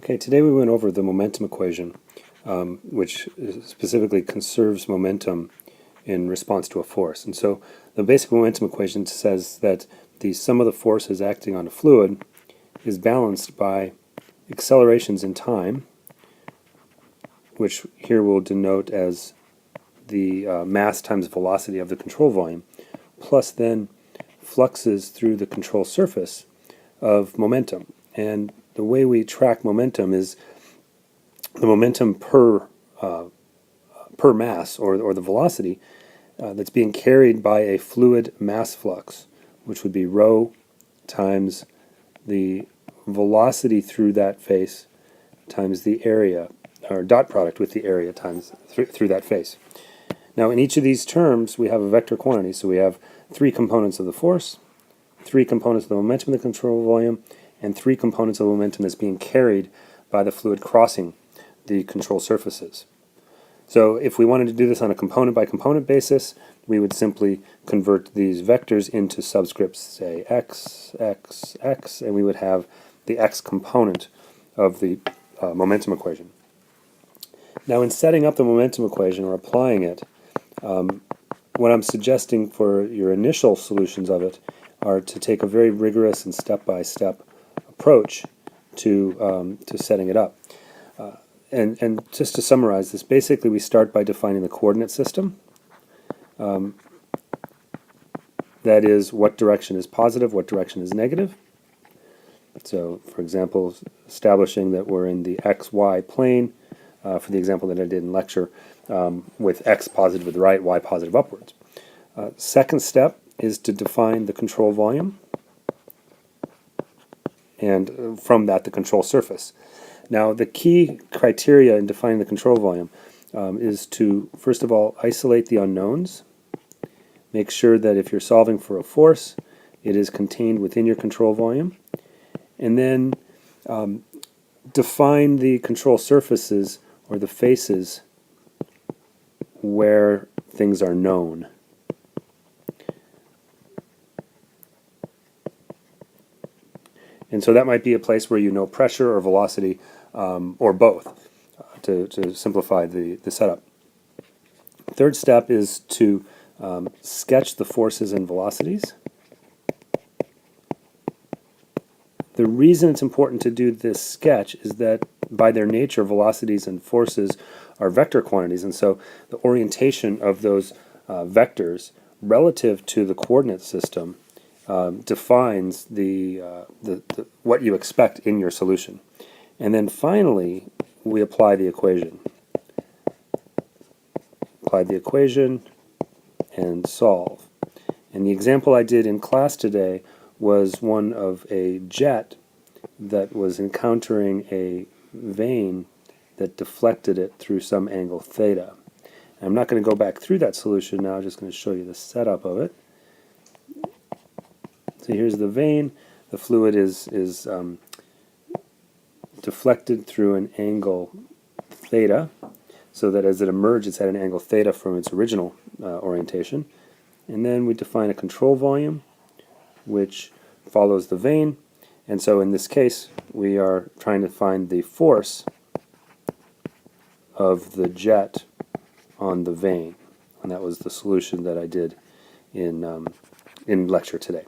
Okay, today we went over the momentum equation, which specifically conserves momentum in response to a force. And so the basic momentum equation says that the sum of the forces acting on a fluid is balanced by accelerations in time, which here we'll denote as the mass times velocity of the control volume, plus then fluxes through the control surface of momentum. And the way we track momentum is the momentum per mass, or the velocity that's being carried by a fluid mass flux, which would be rho times the velocity through that face times the area, or dot product with the area times through that face. Now in each of these terms we have a vector quantity, so we have three components of the force, three components of the momentum of the control volume, and three components of momentum that's being carried by the fluid crossing the control surfaces. So if we wanted to do this on a component by component basis, we would simply convert these vectors into subscripts, say x, x, x, and we would have the x component of the momentum equation. Now in setting up the momentum equation or applying it, what I'm suggesting for your initial solutions of it are to take a very rigorous and step-by-step approach to setting it up. And just to summarize this, basically we start by defining the coordinate system. That is, what direction is positive, what direction is negative. So, for example, establishing that we're in the xy plane, for the example that I did in lecture, with x positive to the right, y positive upwards. Second step is to define the control volume, and from that the control surface. Now the key criteria in defining the control volume is to, first of all, isolate the unknowns. Make sure that if you're solving for a force, it is contained within your control volume. And then define the control surfaces, or the faces, where things are known. And so that might be a place where you know pressure or velocity, or both, to simplify the setup. Third step is to sketch the forces and velocities. The reason it's important to do this sketch is that by their nature, velocities and forces are vector quantities, and so the orientation of those vectors relative to the coordinate system defines what you expect in your solution. And then finally, we apply the equation. Apply the equation and solve. And the example I did in class today was one of a jet that was encountering a vane that deflected it through some angle theta. And I'm not going to go back through that solution now, I'm just going to show you the setup of it. So here's the vane. The fluid is deflected through an angle theta, so that as it emerges it's at an angle theta from its original orientation. And then we define a control volume which follows the vane, and so in this case we are trying to find the force of the jet on the vane, and that was the solution that I did in lecture today.